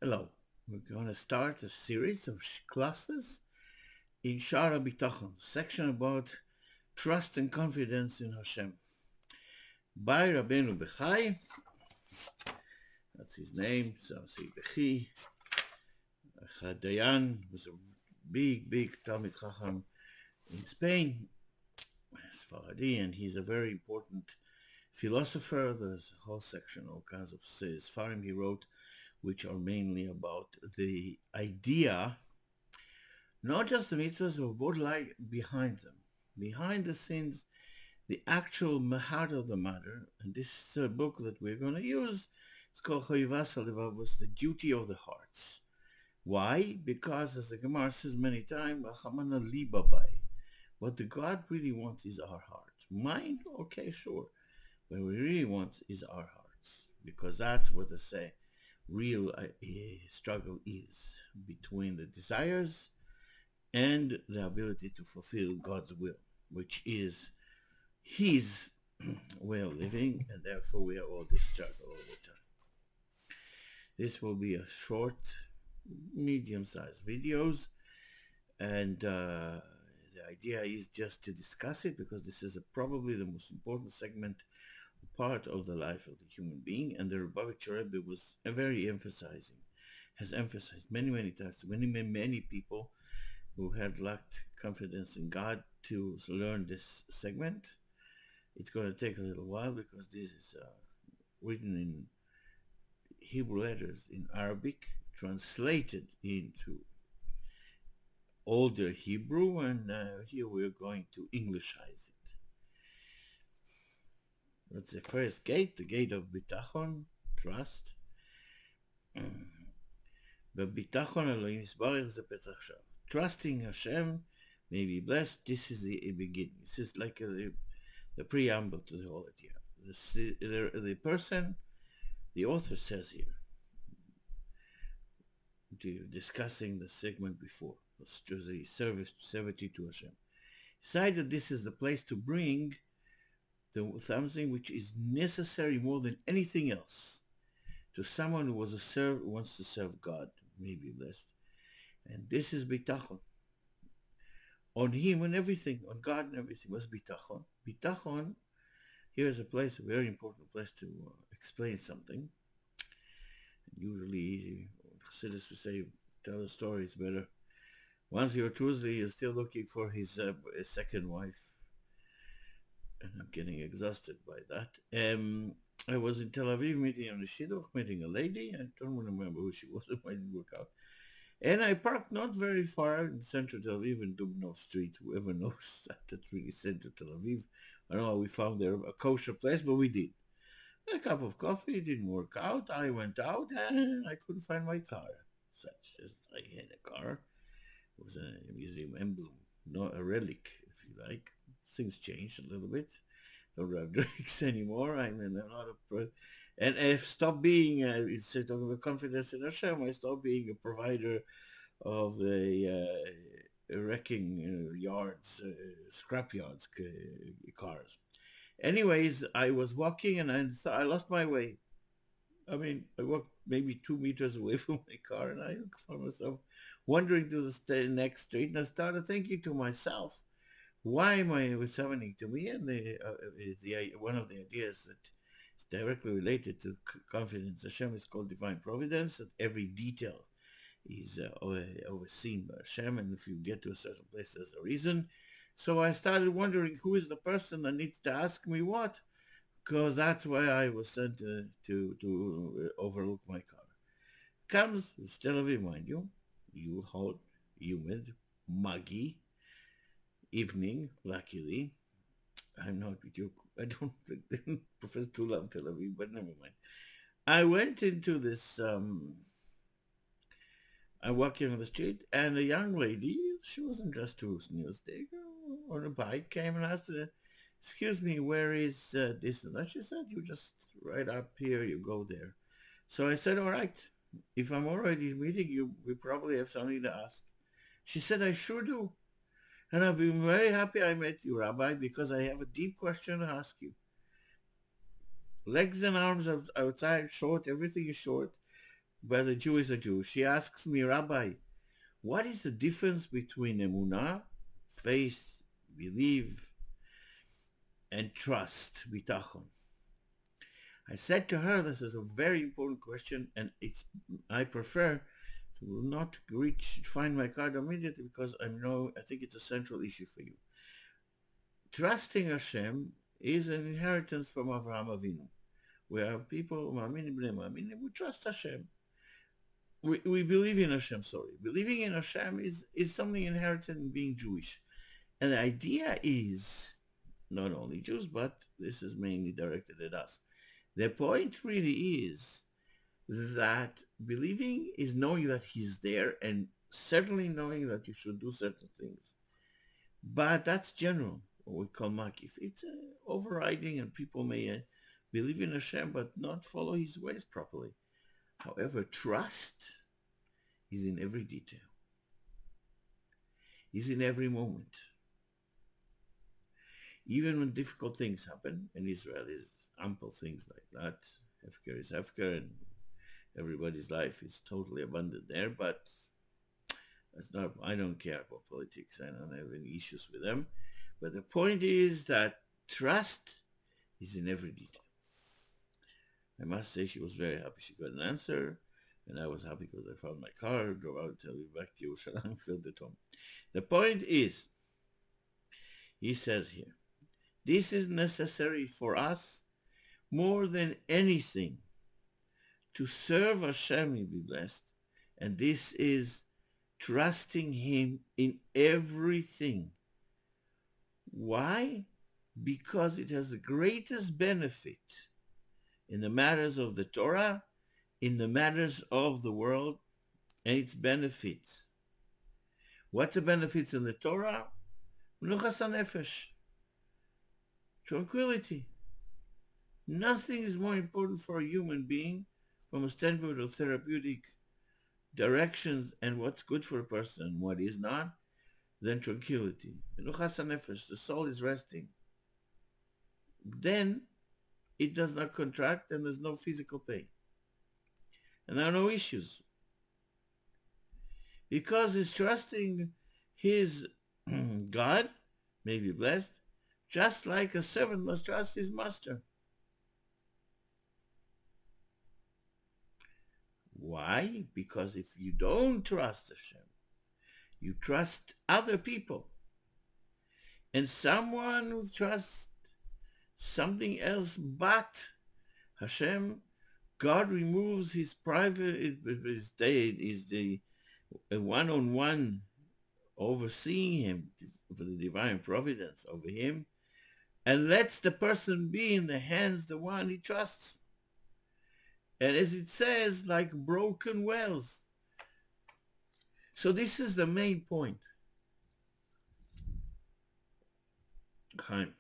Hello. We're going to start a series of classes in Shara Bitachon, section about trust and confidence in Hashem. By Rabbeinu Bechai, that's his name, Samsi Bechi. Dayan was a big Talmid Chacham in Spain, Sfaradi, and he's a very important philosopher. There's a whole section, all kinds of Sfarim he wrote, which are mainly about the idea, not just the mitzvahs, but what lie behind them. Behind the scenes, the actual heart of the matter. And this book that we're going to use is called Choyvas HaLevavos, the duty of the hearts. Why? Because, as the Gemara says many times, what the God really wants is our heart. Mind? Okay, sure. What we really want is our hearts. Because that's what the real struggle is between the desires and the ability to fulfill God's will, which is his way of living, and therefore we have all this struggle all the time. This will be a short, medium-sized videos, and the idea is just to discuss it because this is probably the most important segment, part of the life of the human being, and the Lubavitcher Rebbe was has emphasized many times to many people who had lacked confidence in God to learn this segment. It's going to take a little while because this is written in Hebrew letters in Arabic, translated into older Hebrew, and here we're going to Englishize it. That's the first gate, the gate of Bitachon, trust. But Bitachon Elohim Yisbarach is a Petach Shav. Trusting Hashem may be blessed. This is the beginning. This is like the preamble to the whole idea. The person, the author says here, discussing the segment before, the servitude to Hashem, decided this is the place to bring something which is necessary more than anything else to someone who wants to serve God, may be blessed. And this is bitachon. On him and everything, on God and everything. What's bitachon? Bitachon, here is a very important place to explain something. Usually, Chassidus would say, tell a story is better. Once you're Tuesday, you're still looking for his second wife. And I'm getting exhausted by that. I was in Tel Aviv meeting on the Shidduch, meeting a lady. I don't remember who she was. It might work out. And I parked not very far in central Tel Aviv in Dubnov Street. Whoever knows that, that's really central Tel Aviv. I don't know how we found there a kosher place, but we did. A cup of coffee, didn't work out. I went out and I couldn't find my car. Such as I had a car. It was a museum emblem, not a relic, if you like. Things changed a little bit. Don't have drinks anymore. I'm in a lot of... And I've stopped being, instead of talking about confidence in Hashem, I stopped being a provider of wrecking yards, scrap yards, cars. Anyways, I was walking and I lost my way. I mean, I walked maybe 2 meters away from my car and I found myself wandering to the next street, and I started thinking to myself, why am I was happening to me? And one of the ideas that is directly related to confidence Hashem is called divine providence, that every detail is overseen by Hashem, and if you get to a certain place, there's a reason. So I started wondering who is the person that needs to ask me what, because that's why I was sent to overlook my car. Comes, it's Tel Aviv, mind you, hot, humid, muggy evening, luckily. I'm not with you. I don't profess to love Tel Aviv, but never mind. I went into this, I'm walking on the street, and a young lady, she wasn't dressed to newsday, on a bike, came and asked her, excuse me, where is this and that? She said, you just right up here, you go there. So I said, all right, if I'm already meeting you, we probably have something to ask. She said, I sure do. And I've been very happy I met you, Rabbi, because I have a deep question to ask you. Legs and arms outside, short, everything is short. but a Jew is a Jew. She asks me, Rabbi, what is the difference between emunah, faith, believe, and trust, bitachon? I said to her, this is a very important question, and I prefer to not find my card immediately because I think it's a central issue for you. Trusting Hashem is an inheritance from Avraham Avinu. We are people, we trust Hashem. We believe in Hashem, sorry. Believing in Hashem is something inherited in being Jewish. And the idea is, not only Jews, but this is mainly directed at us. The point really is that believing is knowing that he's there and certainly knowing that you should do certain things. But that's general, what we call makif. It's overriding, and people may believe in Hashem but not follow his ways properly. However, trust is in every detail, is in every moment. Even when difficult things happen, and Israel is ample things like that, Hefker is Hefker, and everybody's life is totally abundant there, but I don't care about politics. I don't have any issues with them. But the point is that trust is in every detail. I must say she was very happy she got an answer, and I was happy because I found my car, drove out, tell you back to Yerushalayim, filled it home. The point is, he says here, this is necessary for us more than anything to serve Hashem and be blessed, and this is trusting him in everything. Why? Because it has the greatest benefit in the matters of the Torah, in the matters of the world, and its benefits. What's the benefits in the Torah? Menuchas hanefesh, tranquility. Nothing is more important for a human being from a standpoint of therapeutic directions and what's good for a person and what is not than tranquility. Menuchas hanefesh, the soul is resting. Then it does not contract and there's no physical pain. And there are no issues. Because he's trusting his God, may be blessed, just like a servant must trust his master. Why? Because if you don't trust Hashem, you trust other people. And someone who trusts something else but Hashem, God removes his private, is the one-on-one overseeing him, for the divine providence over him, and lets the person be in the hands the one he trusts. And as it says, like broken wells. So this is the main point. Chaim.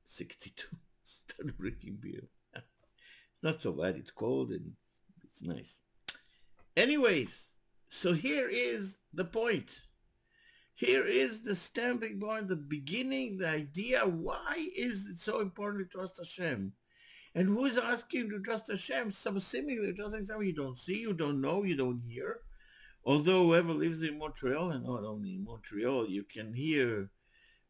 62. Started drinking beer. It's not so bad. It's cold and it's nice. Anyways, so here is the point. Here is the stamping point, the beginning, the idea. Why is it so important to trust Hashem? And who is asking you to trust Hashem? Some seemingly trusting something you don't see, you don't know, you don't hear. Although whoever lives in Montreal, and not only in Montreal, you can hear,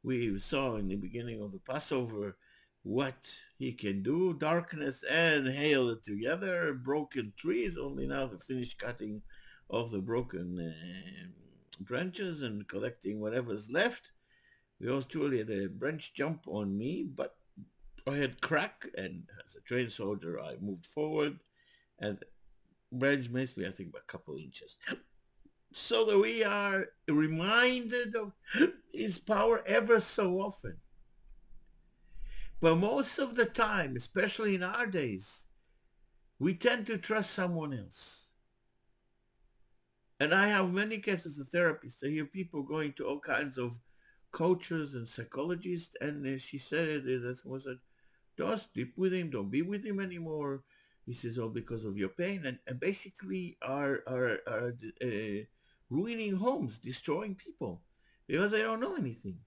we saw in the beginning of the Passover, what he can do, darkness and hail together, broken trees, only now they finished cutting off the broken branches and collecting whatever's left. We also truly had a branch jump on me, but I had crack, and as a trained soldier, I moved forward, and branch missed me, I think, by a couple inches. So that we are reminded of his power ever so often. But most of the time, especially in our days, we tend to trust someone else. And I have many cases of therapists. I hear people going to all kinds of coaches and psychologists, and she said, don't sleep with him, don't be with him anymore. This is all because of your pain, and basically are ruining homes, destroying people, because they don't know anything.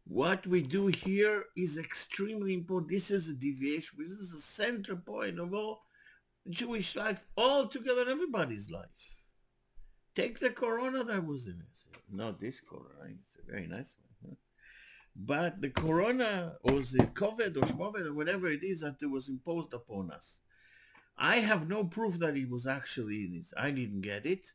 What we do here is extremely important. This is a deviation. This is the center point of all Jewish life, all together, everybody's life. Take the corona that was in it. Not this corona. It's a very nice one. Huh? But the corona or the COVID or shmovid or whatever it is that it was imposed upon us. I have no proof that it was actually in it. I didn't get it.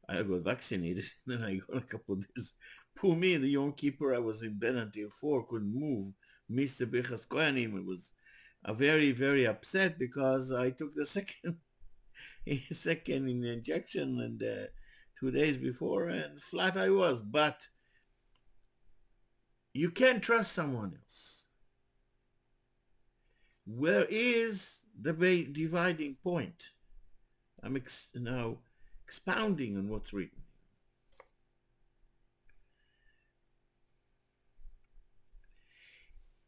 I got vaccinated. Then I got a couple of days. Poor me, the Yom Kippur, I was in Benantir 4, couldn't move. Missed the Birchas Kohanim. It was very, very upset because I took the second injection and 2 days before, and flat I was. But you can't trust someone else. Where is the dividing point? I'm now expounding on what's written.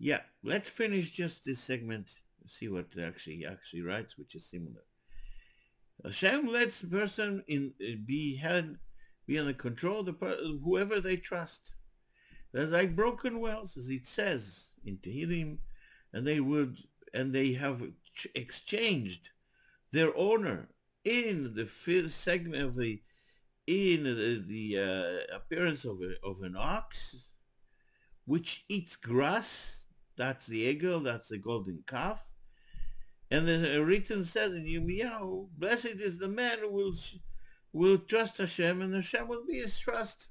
Yeah, let's finish just this segment. See what he actually writes, which is similar. Hashem lets the person be under control of whoever they trust. There's like broken wells, as it says in Tehillim, and they have exchanged their owner in the fifth segment of the appearance of an ox, which eats grass. That's the egel, that's the golden calf. And the written says in Yirmiyahu, blessed is the man who will trust Hashem, and Hashem will be his trust.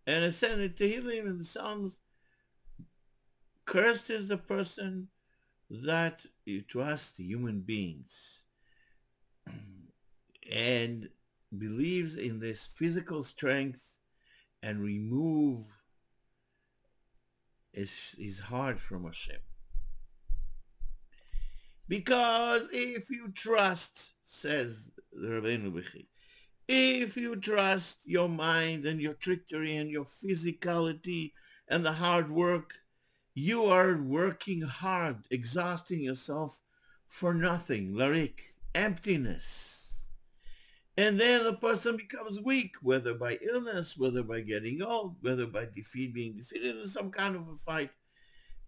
And it said in Tehillim and the Psalms, cursed is the person that trusts human beings and believes in this physical strength and remove his heart from Hashem. Because if you trust, says Rabbeinu Bechi, if you trust your mind and your trickery and your physicality and the hard work, you are working hard, exhausting yourself for nothing, larik, emptiness. And then the person becomes weak, whether by illness, whether by getting old, whether by being defeated in some kind of a fight.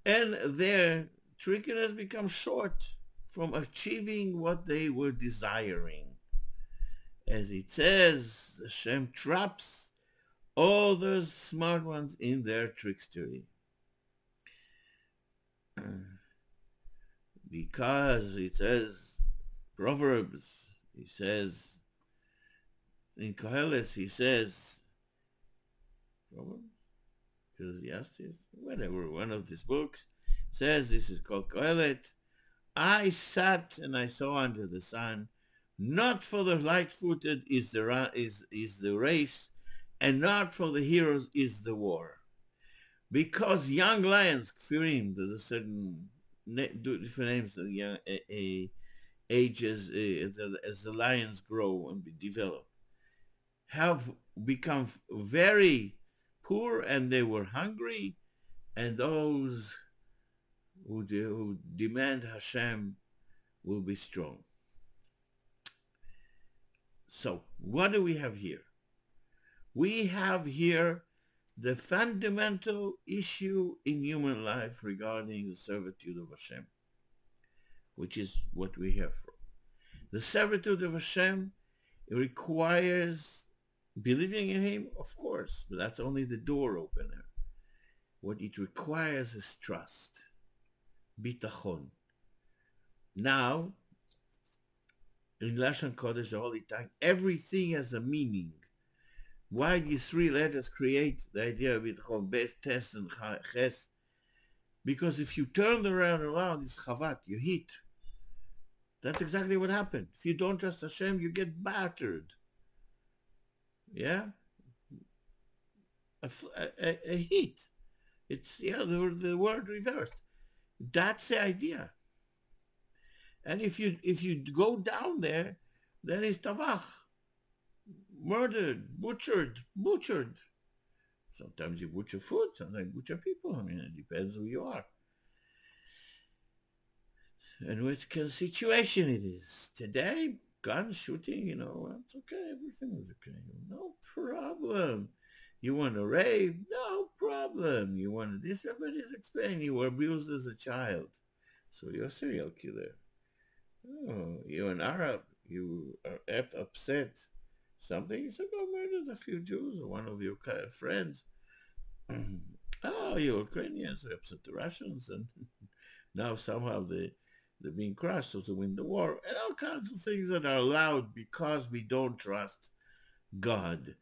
And their trickiness becomes short from achieving what they were desiring. As it says, Hashem traps all those smart ones in their trickstery. Because it says, Proverbs, he says, in Koheles, he says, Proverbs? Ecclesiastes? Whatever, one of these books says, this is called Kohelet, I sat and I saw under the sun, not for the light-footed is the race, and not for the heroes is the war. Because young lions, Kfirim, there's a certain different names of young ages as the lions grow and develop, have become very poor, and they were hungry, and those who demand Hashem will be strong. So, what do we have here? We have here the fundamental issue in human life regarding the servitude of Hashem, which is what we have for. The servitude of Hashem requires believing in Him, of course, but that's only the door opener. What it requires is trust, bitachon. Now, in Lashon Kodesh, the Holy Tongue, everything has a meaning. Why these three letters create the idea of bitachon, bes, tes, and ches? Because if you turn around, it's chavat, you hit. That's exactly what happened. If you don't trust Hashem, you get battered. Yeah? A hit. It's, the word reversed. That's the idea. And if you go down there, then it's tavach. Murdered, butchered. Sometimes you butcher food, sometimes you butcher people. I mean, it depends who you are. And which kind of situation it is. Today, gun shooting, it's okay, everything is okay. No problem. You want to rave? No problem. You want to this? Everybody's explaining you were abused as a child, so you're a serial killer. Oh, you're an Arab. You are upset. Something. You said, "Oh, murdered a few Jews or one of your friends." Oh, you're Ukrainians. So you upset the Russians, and now somehow they're being crushed so to win the war, and all kinds of things that are allowed because we don't trust God.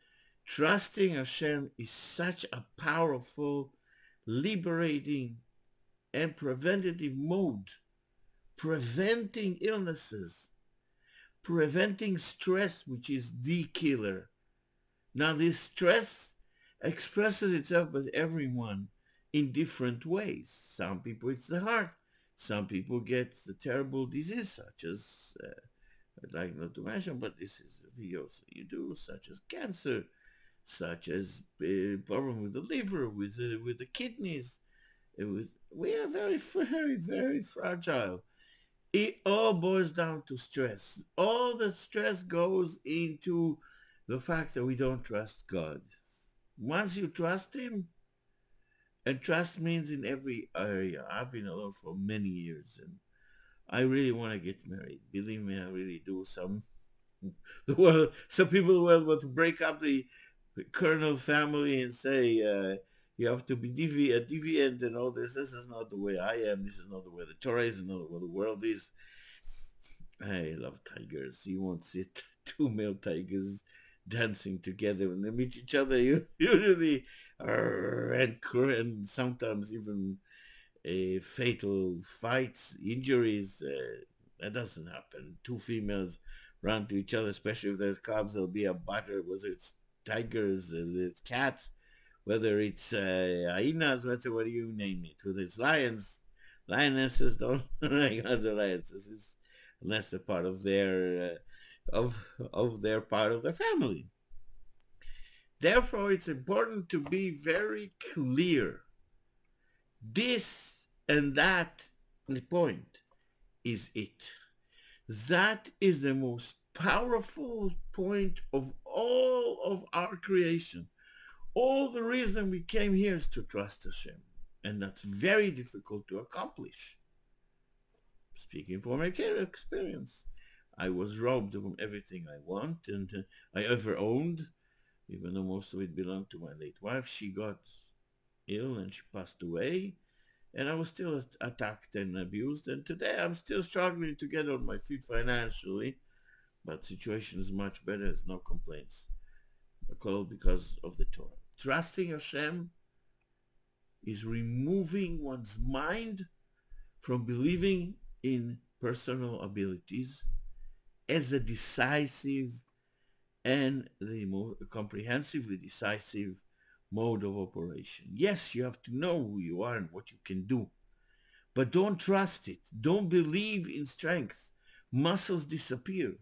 Trusting Hashem is such a powerful, liberating, and preventative mode, preventing illnesses, preventing stress, which is the killer. Now, this stress expresses itself by everyone in different ways. Some people, it's the heart. Some people get the terrible disease, such as, I'd like not to mention, but this is videos you do, such as cancer, such as problem with the liver, with the kidneys. We are very, very, very fragile. It all boils down to stress. All the stress goes into the fact that we don't trust God. Once you trust Him, and trust means in every area. I've been alone for many years, and I really want to get married. Believe me, I really do. Some people will want to break up the kernel family and say you have to be a deviant and all this. This is not the way I am. This is not the way the Torah is, and not the way the world is. I love tigers. You won't see two male tigers dancing together when they meet each other. You usually are and sometimes even fatal fights, injuries. That doesn't happen. Two females run to each other, especially if there's cubs. There'll be a battle, whether it's tigers, whether it's cats, whether it's hyenas, whatever you name it. Whether it's lions, lionesses don't like other lionesses unless they're part of their of their part of the family. Therefore, it's important to be very clear. This and that point is it. That is the most powerful point of all of our creation. All the reason we came here is to trust Hashem. And that's very difficult to accomplish. Speaking from my experience, I was robbed of everything I want and I ever owned, even though most of it belonged to my late wife. She got ill and she passed away, and I was still attacked and abused, and today I'm still struggling to get on my feet financially, but situation is much better. There's no complaints. All because of the Torah. Trusting Hashem is removing one's mind from believing in personal abilities as a decisive and the more comprehensively decisive mode of operation. Yes, you have to know who you are and what you can do, but don't trust it. Don't believe in strength. Muscles disappear.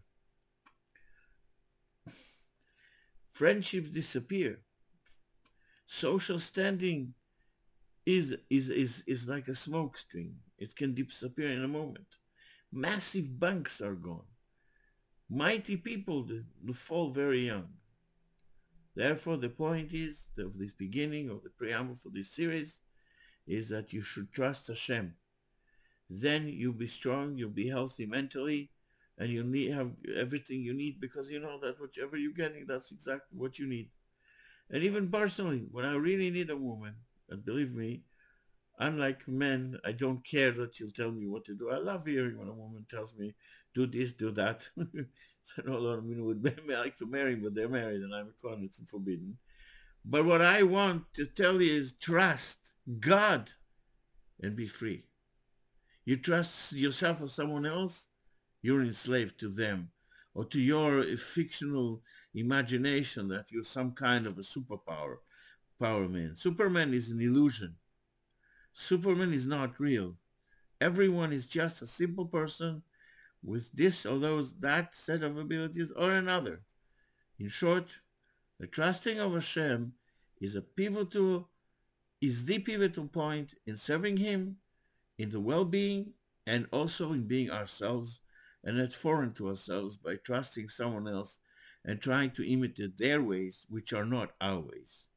Friendships disappear. Social standing is like a smoke screen. It can disappear in a moment. Massive banks are gone. Mighty people fall very young. Therefore, the point is of this beginning of the preamble for this series is that you should trust Hashem. Then you'll be strong, you'll be healthy mentally, and you'll have everything you need because you know that whatever you're getting, that's exactly what you need. And even personally, when I really need a woman, and believe me, unlike men, I don't care that you'll tell me what to do. I love hearing when a woman tells me, do this, do that. So no, a lot of women would like to marry, but they're married, and I'm a con, it's forbidden. But what I want to tell you is trust God and be free. You trust yourself or someone else, you're enslaved to them or to your fictional imagination that you're some kind of a power man. Superman is an illusion. Superman is not real. Everyone is just a simple person with this or that set of abilities or another. In short, the trusting of Hashem is the pivotal point in serving Him, in the well-being, and also in being ourselves, and not foreign to ourselves by trusting someone else and trying to imitate their ways, which are not our ways.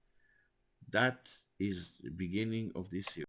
That is the beginning of this series.